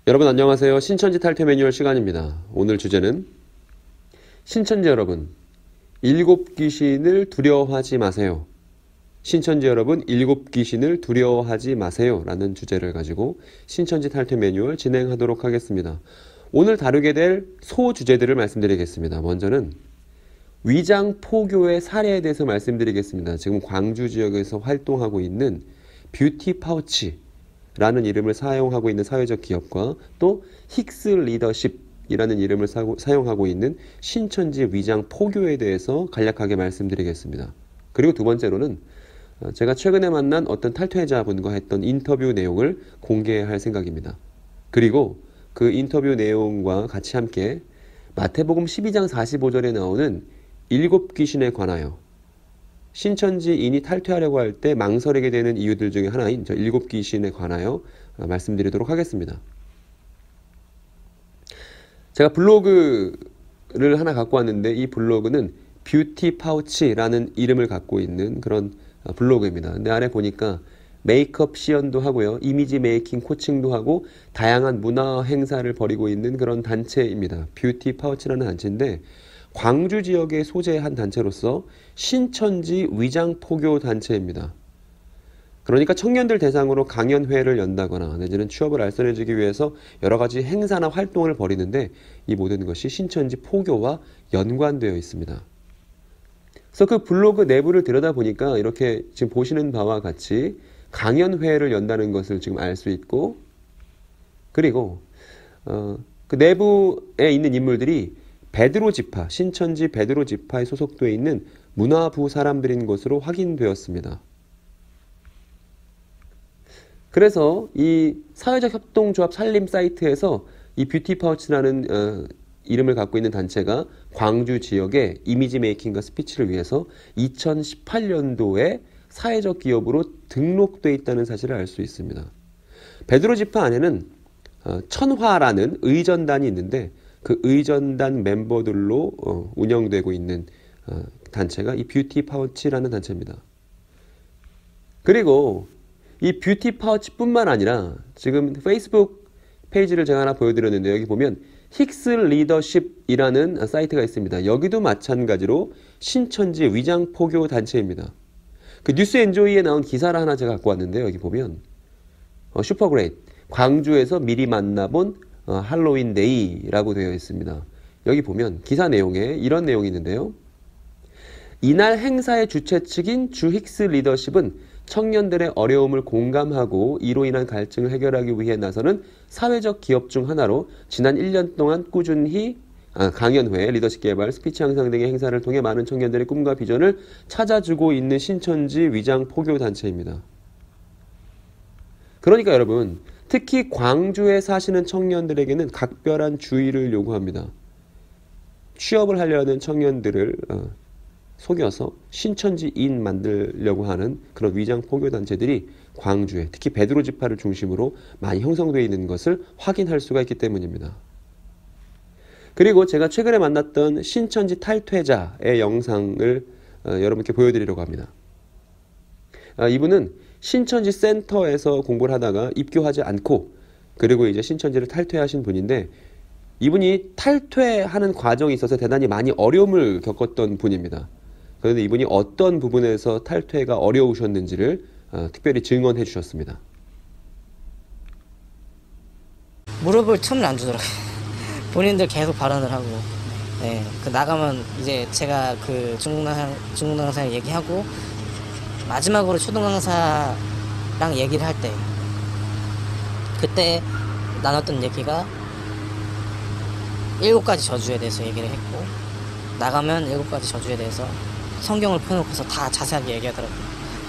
여러분 안녕하세요. 신천지 탈퇴 매뉴얼 시간입니다. 오늘 주제는 신천지 여러분, 일곱 귀신을 두려워하지 마세요. 신천지 여러분, 일곱 귀신을 두려워하지 마세요. 라는 주제를 가지고 신천지 탈퇴 매뉴얼 진행하도록 하겠습니다. 오늘 다루게 될 소주제들을 말씀드리겠습니다. 먼저는 위장 포교의 사례에 대해서 말씀드리겠습니다. 지금 광주 지역에서 활동하고 있는 뷰티 파우치 라는 이름을 사용하고 있는 사회적 기업과 또 힉스 리더십이라는 이름을 사용하고 있는 신천지 위장 포교에 대해서 간략하게 말씀드리겠습니다. 그리고 두 번째로는 제가 최근에 만난 어떤 탈퇴자분과 했던 인터뷰 내용을 공개할 생각입니다. 그리고 그 인터뷰 내용과 같이 함께 마태복음 12장 45절에 나오는 일곱 귀신에 관하여 신천지인이 탈퇴하려고 할 때 망설이게 되는 이유들 중에 하나인 저 일곱 귀신에 관하여 말씀드리도록 하겠습니다. 제가 블로그를 하나 갖고 왔는데 이 블로그는 뷰티 파우치라는 이름을 갖고 있는 그런 블로그입니다. 근데 아래 보니까 메이크업 시연도 하고요. 이미지 메이킹 코칭도 하고 다양한 문화 행사를 벌이고 있는 그런 단체입니다. 뷰티 파우치라는 단체인데 광주 지역에 소재한 단체로서 신천지 위장 포교 단체입니다. 그러니까 청년들 대상으로 강연회를 연다거나 내지는 취업을 알선해주기 위해서 여러 가지 행사나 활동을 벌이는데 이 모든 것이 신천지 포교와 연관되어 있습니다. 그래서 그 블로그 내부를 들여다보니까 이렇게 지금 보시는 바와 같이 강연회를 연다는 것을 지금 알 수 있고, 그리고 그 내부에 있는 인물들이 베드로 지파, 신천지 베드로 지파에 소속되어 있는 문화부 사람들인 것으로 확인되었습니다. 그래서 이 사회적 협동조합 살림 사이트에서 이 뷰티 파우치라는 이름을 갖고 있는 단체가 광주 지역의 이미지 메이킹과 스피치를 위해서 2018년도에 사회적 기업으로 등록되어 있다는 사실을 알 수 있습니다. 베드로 지파 안에는 천화라는 의전단이 있는데 그 의전단 멤버들로 운영되고 있는 단체가 이 뷰티 파우치라는 단체입니다. 그리고 이 뷰티 파우치뿐만 아니라 지금 페이스북 페이지를 제가 하나 보여드렸는데 여기 보면 힉스 리더십이라는 사이트가 있습니다. 여기도 마찬가지로 신천지 위장 포교 단체입니다. 그 뉴스 엔조이에 나온 기사를 하나 제가 갖고 왔는데 여기 보면 슈퍼그레이트 광주에서 미리 만나본 할로윈 데이라고 되어 있습니다. 여기 보면 기사 내용에 이런 내용이 있는데요. 이날 행사의 주최 측인 주 힉스 리더십은 청년들의 어려움을 공감하고 이로 인한 갈증을 해결하기 위해 나서는 사회적 기업 중 하나로 지난 1년 동안 꾸준히 강연회, 리더십 개발, 스피치 향상 등의 행사를 통해 많은 청년들의 꿈과 비전을 찾아주고 있는 신천지 위장 포교 단체입니다. 그러니까 여러분, 특히 광주에 사시는 청년들에게는 각별한 주의를 요구합니다. 취업을 하려는 청년들을 속여서 신천지인 만들려고 하는 그런 위장 포교 단체들이 광주에 특히 베드로 지파를 중심으로 많이 형성되어 있는 것을 확인할 수가 있기 때문입니다. 그리고 제가 최근에 만났던 신천지 탈퇴자의 영상을 여러분께 보여드리려고 합니다. 이분은 신천지 센터에서 공부를 하다가 입교하지 않고 그리고 이제 신천지를 탈퇴하신 분인데 이분이 탈퇴하는 과정에 있어서 대단히 많이 어려움을 겪었던 분입니다. 그런데 이분이 어떤 부분에서 탈퇴가 어려우셨는지를 특별히 증언해 주셨습니다. 무릎을 틈을 안 주더라고요. 본인들 계속 발언을 하고, 네, 그 나가면 이제 제가 그 중국 강사 얘기하고 마지막으로 초등 강사랑 얘기를 할 때 그때 나눴던 얘기가 7가지 저주에 대해서 얘기를 했고 나가면 7가지 저주에 대해서 성경을 펴놓고서 다 자세하게 얘기하더라고요.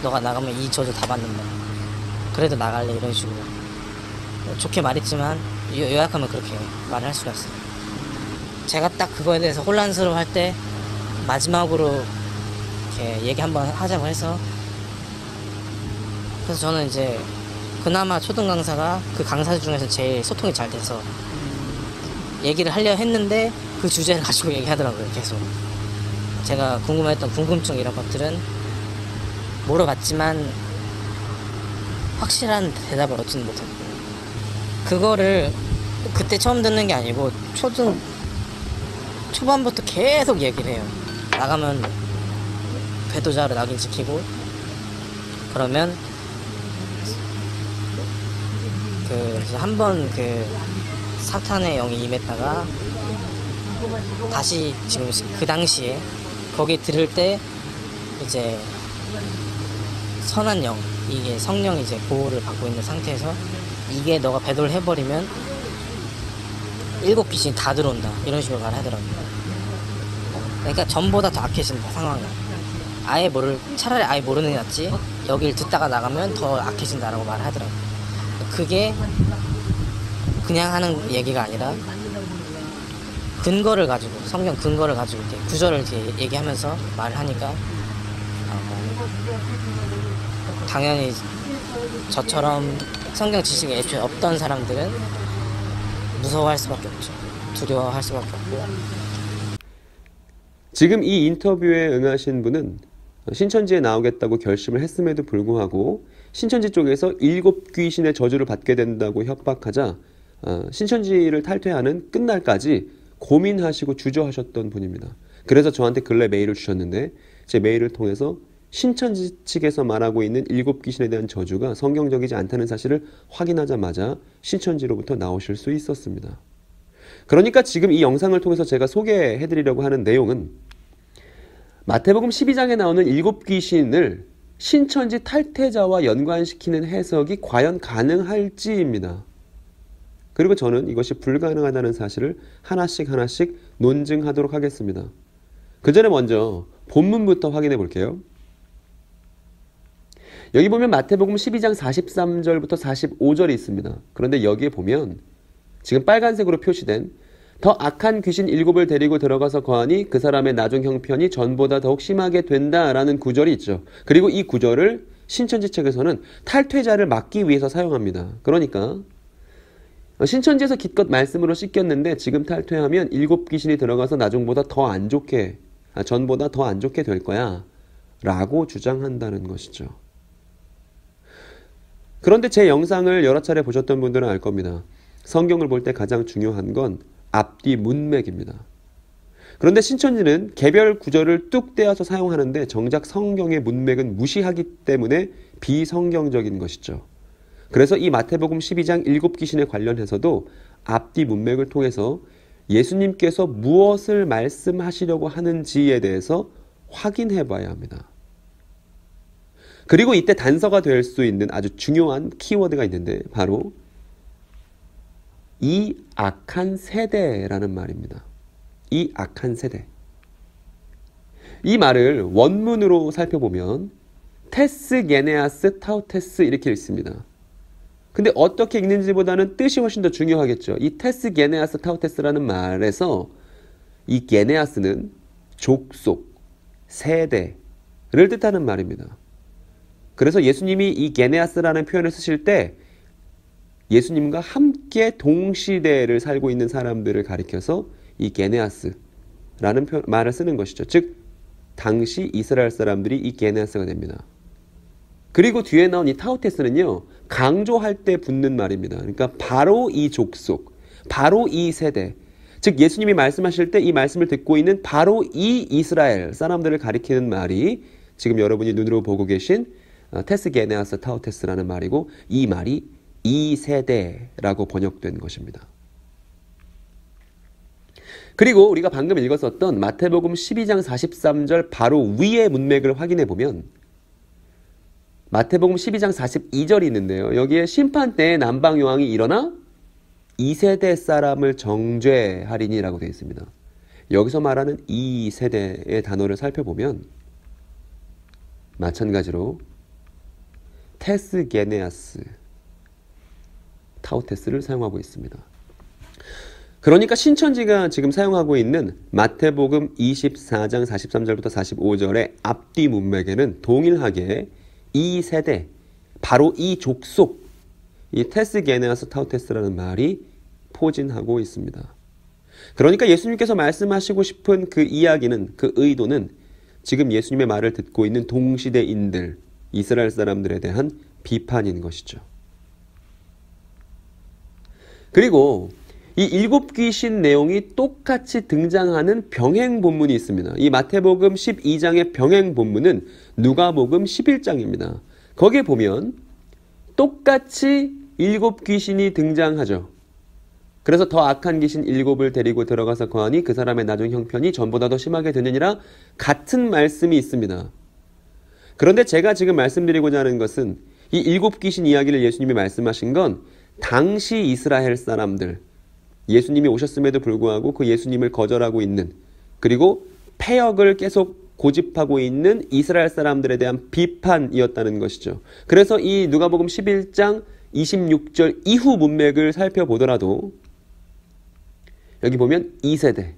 너가 나가면 이 저주 다 받는다. 그래도 나갈래 이런 식으로 좋게 말했지만 요약하면 그렇게 말을 할 수가 있어요. 제가 딱 그거에 대해서 혼란스러워할 때 마지막으로 이렇게 얘기 한번 하자고 해서 그래서 저는 이제 그나마 초등 강사가 그 강사 중에서 제일 소통이 잘 돼서 얘기를 하려 했는데 그 주제를 가지고 얘기하더라고요. 계속 제가 궁금했던 궁금증 이런 것들은 물어봤지만 확실한 대답을 얻지는 못했고 그거를 그때 처음 듣는 게 아니고 초반부터 계속 얘기를 해요. 나가면 배도자로 낙인 찍히고, 그러면 그래서 한번 사탄의 영이 임했다가 다시 지금 그 당시에 거기 들을 때 이제 선한 영, 이게 성령이 이제 보호를 받고 있는 상태에서 이게 너가 배도를 해버리면 7 귀신이 다 들어온다, 이런 식으로 말하더라고요. 그러니까 전보다 더 악해진다, 상황이. 차라리 아예 모르는 게 낫지, 여길 듣다가 나가면 더 악해진다라고 말하더라고요. 그게 그냥 하는 얘기가 아니라 근거를 가지고, 성경 근거를 가지고 이렇게 구절을 이렇게 얘기하면서 말을 하니까 당연히 저처럼 성경 지식이 애초에 없던 사람들은 무서워할 수밖에 없죠. 두려워할 수밖에 없고. 지금 이 인터뷰에 응하신 분은 신천지에 나오겠다고 결심을 했음에도 불구하고 신천지 쪽에서 7 귀신의 저주를 받게 된다고 협박하자 신천지를 탈퇴하는 끝날까지 고민하시고 주저하셨던 분입니다. 그래서 저한테 근래 메일을 주셨는데, 제 메일을 통해서 신천지 측에서 말하고 있는 7 귀신에 대한 저주가 성경적이지 않다는 사실을 확인하자마자 신천지로부터 나오실 수 있었습니다. 그러니까 지금 이 영상을 통해서 제가 소개해드리려고 하는 내용은 마태복음 12장에 나오는 7 귀신을 신천지 탈퇴자와 연관시키는 해석이 과연 가능할지입니다. 그리고 저는 이것이 불가능하다는 사실을 하나씩 논증하도록 하겠습니다. 그 전에 먼저 본문부터 확인해 볼게요. 여기 보면 마태복음 12장 43절부터 45절이 있습니다. 그런데 여기에 보면 지금 빨간색으로 표시된 더 악한 귀신 7을 데리고 들어가서 거하니 그 사람의 나중 형편이 전보다 더욱 심하게 된다라는 구절이 있죠. 그리고 이 구절을 신천지 책에서는 탈퇴자를 막기 위해서 사용합니다. 그러니까 신천지에서 기껏 말씀으로 씻겼는데 지금 탈퇴하면 7 귀신이 들어가서 나중보다 더 안 좋게, 전보다 더 안 좋게 될 거야 라고 주장한다는 것이죠. 그런데 제 영상을 여러 차례 보셨던 분들은 알 겁니다. 성경을 볼 때 가장 중요한 건 앞뒤 문맥입니다. 그런데 신천지는 개별 구절을 뚝 떼어서 사용하는데 정작 성경의 문맥은 무시하기 때문에 비성경적인 것이죠. 그래서 이 마태복음 12장 7 귀신에 관련해서도 앞뒤 문맥을 통해서 예수님께서 무엇을 말씀하시려고 하는지에 대해서 확인해 봐야 합니다. 그리고 이때 단서가 될 수 있는 아주 중요한 키워드가 있는데 바로 이 악한 세대라는 말입니다. 이 악한 세대. 이 말을 원문으로 살펴보면 테스 게네아스 타우테스 이렇게 읽습니다. 근데 어떻게 읽는지보다는 뜻이 훨씬 더 중요하겠죠. 이 테스 게네아스 타우테스라는 말에서 이 게네아스는 족속, 세대를 뜻하는 말입니다. 그래서 예수님이 이 게네아스라는 표현을 쓰실 때 예수님과 함께 동시대를 살고 있는 사람들을 가리켜서 이 게네아스라는 말을 쓰는 것이죠. 즉 당시 이스라엘 사람들이 이 게네아스가 됩니다. 그리고 뒤에 나온 이 타우테스는요, 강조할 때 붙는 말입니다. 그러니까 바로 이 족속, 바로 이 세대, 즉 예수님이 말씀하실 때 이 말씀을 듣고 있는 바로 이 이스라엘 사람들을 가리키는 말이 지금 여러분이 눈으로 보고 계신 테스 게네아스 타우테스라는 말이고, 이 말이 이 세대라고 번역된 것입니다. 그리고 우리가 방금 읽었었던 마태복음 12장 43절 바로 위의 문맥을 확인해 보면 마태복음 12장 42절이 있는데요. 여기에 심판 때에 남방요왕이 일어나 2세대 사람을 정죄하리니라고 되어 있습니다. 여기서 말하는 2세대의 단어를 살펴보면 마찬가지로 테스 게네아스 타우테스를 사용하고 있습니다. 그러니까 신천지가 지금 사용하고 있는 마태복음 24장 43절부터 45절의 앞뒤 문맥에는 동일하게 이 세대, 바로 이 족속, 이 테스 게네아스 타우테스라는 말이 포진하고 있습니다. 그러니까 예수님께서 말씀하시고 싶은 그 이야기는, 그 의도는 지금 예수님의 말을 듣고 있는 동시대인들, 이스라엘 사람들에 대한 비판인 것이죠. 그리고 이 일곱 귀신 내용이 똑같이 등장하는 병행 본문이 있습니다. 이 마태복음 12장의 병행 본문은 누가복음 11장입니다. 거기에 보면 똑같이 일곱 귀신이 등장하죠. 그래서 더 악한 귀신 일곱을 데리고 들어가서 거하니 그 사람의 나중 형편이 전보다 더 심하게 되느니라 같은 말씀이 있습니다. 그런데 제가 지금 말씀드리고자 하는 것은 이 일곱 귀신 이야기를 예수님이 말씀하신 건 당시 이스라엘 사람들, 예수님이 오셨음에도 불구하고 그 예수님을 거절하고 있는, 그리고 폐역을 계속 고집하고 있는 이스라엘 사람들에 대한 비판이었다는 것이죠. 그래서 이 누가복음 11장 26절 이후 문맥을 살펴보더라도 여기 보면 2세대,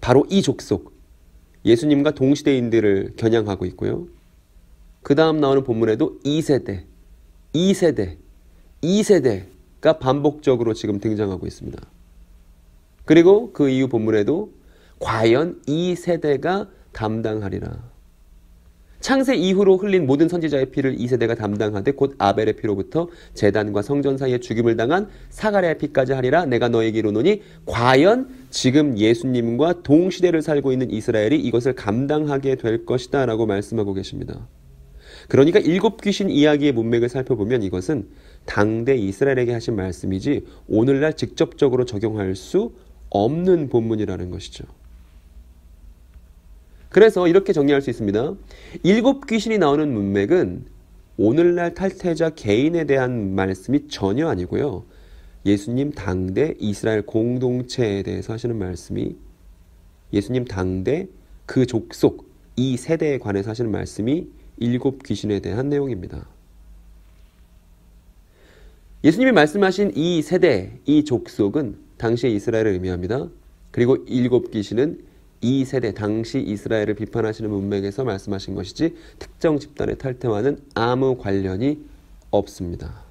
바로 이 족속, 예수님과 동시대인들을 겨냥하고 있고요. 그 다음 나오는 본문에도 2세대, 2세대가 반복적으로 지금 등장하고 있습니다. 그리고 그 이후 본문에도 과연 2세대가 담당하리라. 창세 이후로 흘린 모든 선지자의 피를 2세대가 담당하되 곧 아벨의 피로부터 제단과 성전 사이에 죽임을 당한 사가랴의 피까지 하리라. 내가 너에게 이르노니 과연 지금 예수님과 동시대를 살고 있는 이스라엘이 이것을 감당하게 될 것이다 라고 말씀하고 계십니다. 그러니까 일곱 귀신 이야기의 문맥을 살펴보면 이것은 당대 이스라엘에게 하신 말씀이지 오늘날 직접적으로 적용할 수 없는 본문이라는 것이죠. 그래서 이렇게 정리할 수 있습니다. 일곱 귀신이 나오는 문맥은 오늘날 탈퇴자 개인에 대한 말씀이 전혀 아니고요. 예수님 당대 이스라엘 공동체에 대해서 하시는 말씀이, 예수님 당대 그 족속, 이 세대에 관해서 하시는 말씀이 일곱 귀신에 대한 내용입니다. 예수님이 말씀하신 이 세대, 이 족속은 당시의 이스라엘을 의미합니다. 그리고 일곱 귀신은 이 세대, 당시 이스라엘을 비판하시는 문맥에서 말씀하신 것이지 특정 집단의 탈퇴와는 아무 관련이 없습니다.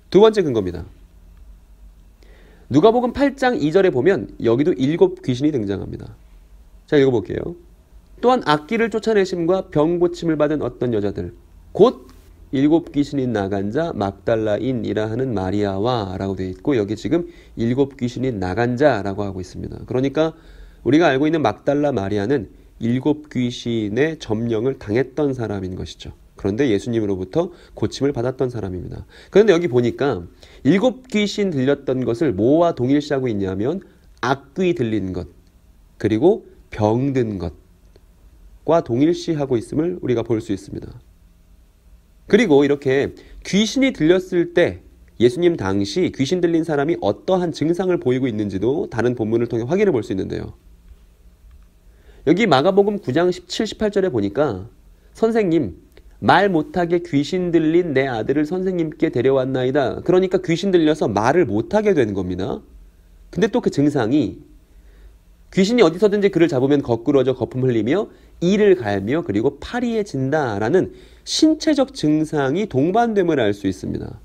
두 번째 근거입니다. 누가복음 8장 2절에 보면 여기도 일곱 귀신이 등장합니다. 자, 읽어볼게요. 또한 악귀를 쫓아내심과 병 고침을 받은 어떤 여자들, 곧 일곱 귀신이 나간 자 막달라인이라 하는 마리아와 라고 되어 있고, 여기 지금 일곱 귀신이 나간 자라고 하고 있습니다. 그러니까 우리가 알고 있는 막달라 마리아는 일곱 귀신의 점령을 당했던 사람인 것이죠. 그런데 예수님으로부터 고침을 받았던 사람입니다. 그런데 여기 보니까 일곱 귀신 들렸던 것을 뭐와 동일시하고 있냐면 악귀 들린 것, 그리고 병든 것과 동일시하고 있음을 우리가 볼 수 있습니다. 그리고 이렇게 귀신이 들렸을 때 예수님 당시 귀신 들린 사람이 어떠한 증상을 보이고 있는지도 다른 본문을 통해 확인해 볼 수 있는데요. 여기 마가복음 9장 17, 18절에 보니까 선생님, 말 못하게 귀신 들린 내 아들을 선생님께 데려왔나이다. 그러니까 귀신 들려서 말을 못하게 된 겁니다. 근데 또 그 증상이 귀신이 어디서든지 그를 잡으면 거꾸러져 거품 흘리며 이를 갈며 그리고 파리에 진다라는 신체적 증상이 동반됨을 알 수 있습니다.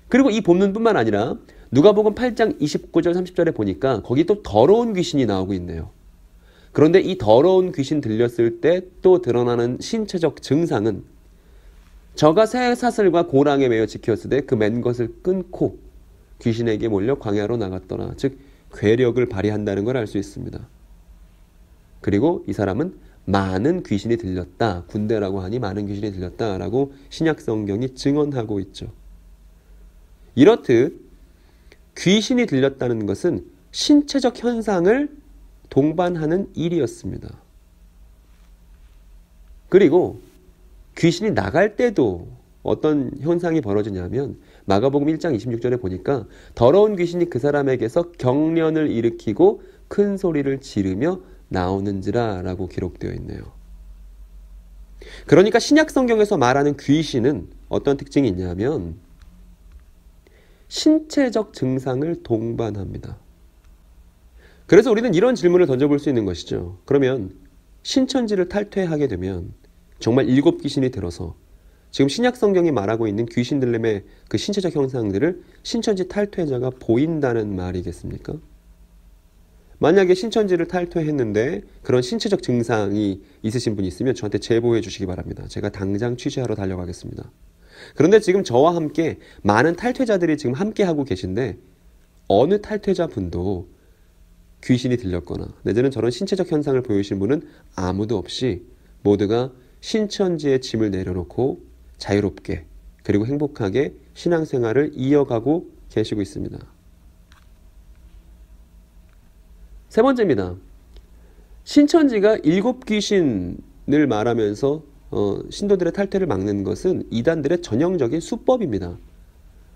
그리고 이 본문뿐만 아니라 누가복음 8장 29절 30절에 보니까 거기 또 더러운 귀신이 나오고 있네요. 그런데 이 더러운 귀신 들렸을 때 또 드러나는 신체적 증상은 저가 쇠사슬과 고랑에 매여 지켰으되 그 맨 것을 끊고 귀신에게 몰려 광야로 나갔더라. 즉 괴력을 발휘한다는 걸 알 수 있습니다. 그리고 이 사람은 많은 귀신이 들렸다. 군대라고 하니 많은 귀신이 들렸다라고 신약 성경이 증언하고 있죠. 이렇듯 귀신이 들렸다는 것은 신체적 현상을 동반하는 일이었습니다. 그리고 귀신이 나갈 때도 어떤 현상이 벌어지냐면 마가복음 1장 26절에 보니까 더러운 귀신이 그 사람에게서 경련을 일으키고 큰 소리를 지르며 나오는지라 라고 기록되어 있네요. 그러니까 신약 성경에서 말하는 귀신은 어떤 특징이 있냐면 신체적 증상을 동반합니다. 그래서 우리는 이런 질문을 던져볼 수 있는 것이죠. 그러면 신천지를 탈퇴하게 되면 정말 일곱 귀신이 들어서 지금 신약 성경이 말하고 있는 귀신 들림의 그 신체적 형상들을 신천지 탈퇴자가 보인다는 말이겠습니까? 만약에 신천지를 탈퇴했는데 그런 신체적 증상이 있으신 분이 있으면 저한테 제보해 주시기 바랍니다. 제가 당장 취재하러 달려가겠습니다. 그런데 지금 저와 함께 많은 탈퇴자들이 지금 함께 하고 계신데 어느 탈퇴자분도 귀신이 들렸거나 내지는 저런 신체적 현상을 보이신 분은 아무도 없이 모두가 신천지의 짐을 내려놓고 자유롭게 그리고 행복하게 신앙생활을 이어가고 계시고 있습니다. 세 번째입니다. 신천지가 7귀신을 말하면서 신도들의 탈퇴를 막는 것은 이단들의 전형적인 수법입니다.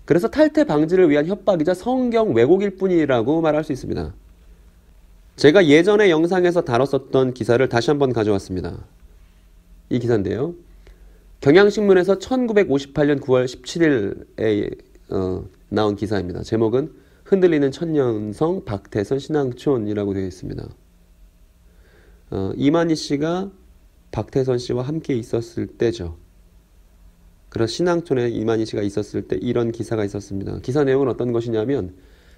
그래서 탈퇴 방지를 위한 협박이자 성경 왜곡일 뿐이라고 말할 수 있습니다. 제가 예전에 영상에서 다뤘었던 기사를 다시 한번 가져왔습니다. 이 기사인데요. 경향신문에서 1958년 9월 17일에 나온 기사입니다. 제목은 흔들리는 천년성 박태선 신앙촌이라고 되어 있습니다. 이만희 씨가 박태선 씨와 함께 있었을 때죠. 그래서 신앙촌에 이만희 씨가 있었을 때 이런 기사가 있었습니다. 기사 내용은 어떤 것이냐면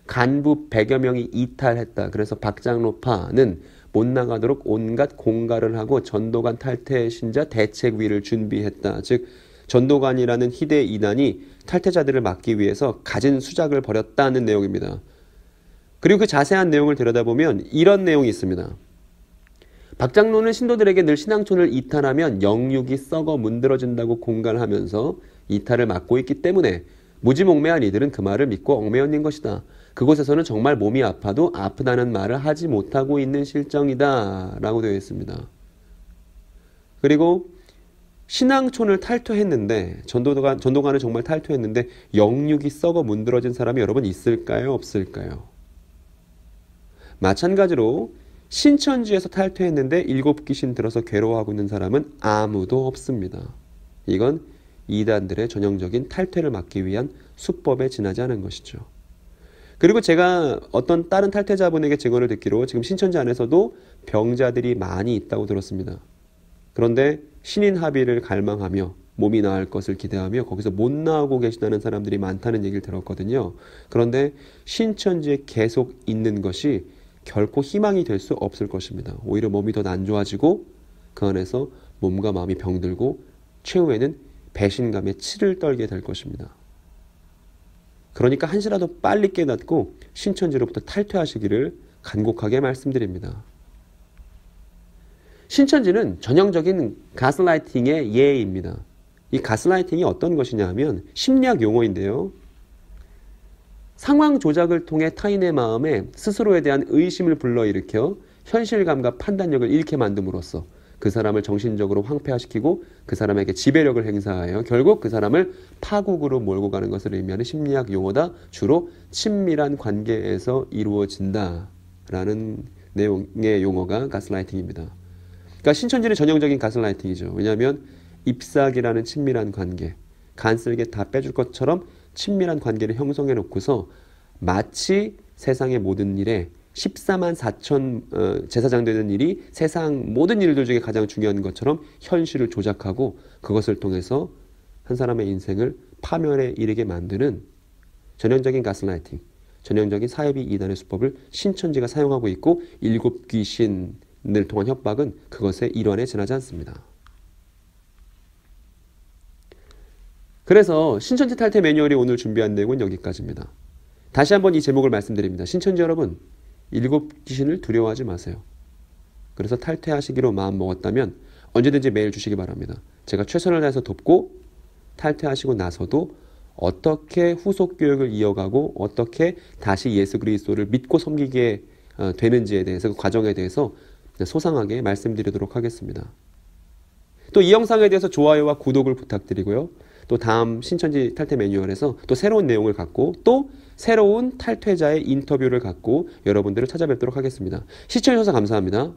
간부 100여 명이 이탈했다. 그래서 박장로파는 못 나가도록 온갖 공갈을 하고 전도관 탈퇴 신자 대책위를 준비했다. 즉 전도관이라는 희대 이단이 탈퇴자들을 막기 위해서 갖은 수작을 벌였다는 내용입니다. 그리고 그 자세한 내용을 들여다보면 이런 내용이 있습니다. 박장로는 신도들에게 늘 신앙촌을 이탈하면 영육이 썩어 문드러진다고 공갈하면서 이탈을 막고 있기 때문에 무지몽매한 이들은 그 말을 믿고 얽매였는 것이다. 그곳에서는 정말 몸이 아파도 아프다는 말을 하지 못하고 있는 실정이다 라고 되어 있습니다. 그리고 신앙촌을 탈퇴했는데 전도관을 정말 탈퇴했는데 영육이 썩어 문드러진 사람이 여러분 있을까요? 없을까요? 마찬가지로 신천지에서 탈퇴했는데 7귀신 들어서 괴로워하고 있는 사람은 아무도 없습니다. 이건 이단들의 전형적인 탈퇴를 막기 위한 수법에 지나지 않은 것이죠. 그리고 제가 어떤 다른 탈퇴자분에게 증언을 듣기로 지금 신천지 안에서도 병자들이 많이 있다고 들었습니다. 그런데 신인 합의를 갈망하며 몸이 나을 것을 기대하며 거기서 못 나오고 계시다는 사람들이 많다는 얘기를 들었거든요. 그런데 신천지에 계속 있는 것이 결코 희망이 될 수 없을 것입니다. 오히려 몸이 더 안 좋아지고 그 안에서 몸과 마음이 병들고 최후에는 배신감에 치를 떨게 될 것입니다. 그러니까 한시라도 빨리 깨닫고 신천지로부터 탈퇴하시기를 간곡하게 말씀드립니다. 신천지는 전형적인 가스라이팅의 예입니다. 이 가스라이팅이 어떤 것이냐 하면 심리학 용어인데요. 상황 조작을 통해 타인의 마음에 스스로에 대한 의심을 불러일으켜 현실감과 판단력을 잃게 만듦으로써 그 사람을 정신적으로 황폐화시키고 그 사람에게 지배력을 행사하여 결국 그 사람을 파국으로 몰고 가는 것을 의미하는 심리학 용어다. 주로 친밀한 관계에서 이루어진다라는 내용의 용어가 가스라이팅입니다. 그러니까 신천지는 전형적인 가스라이팅이죠. 왜냐하면 ip삭이라는 친밀한 관계, 간쓸게 다 빼줄 것처럼 친밀한 관계를 형성해 놓고서 마치 세상의 모든 일에 14만 4천 제사장 되는 일이 세상 모든 일들 중에 가장 중요한 것처럼 현실을 조작하고 그것을 통해서 한 사람의 인생을 파멸에 이르게 만드는 전형적인 가스라이팅, 전형적인 사이비 이단의 수법을 신천지가 사용하고 있고 7귀신을 통한 협박은 그것의 일환에 지나지 않습니다. 그래서 신천지 탈퇴 매뉴얼이 오늘 준비한 내용은 여기까지입니다. 다시 한번 이 제목을 말씀드립니다. 신천지 여러분, 7귀신을 두려워하지 마세요. 그래서 탈퇴하시기로 마음먹었다면 언제든지 메일 주시기 바랍니다. 제가 최선을 다해서 돕고 탈퇴하시고 나서도 어떻게 후속 교육을 이어가고 어떻게 다시 예수 그리스도를 믿고 섬기게 되는지에 대해서 그 과정에 대해서 소상하게 말씀드리도록 하겠습니다. 또 이 영상에 대해서 좋아요와 구독을 부탁드리고요. 또 다음 신천지 탈퇴 매뉴얼에서 또 새로운 내용을 갖고 또 새로운 탈퇴자의 인터뷰를 갖고 여러분들을 찾아뵙도록 하겠습니다. 시청해주셔서 감사합니다.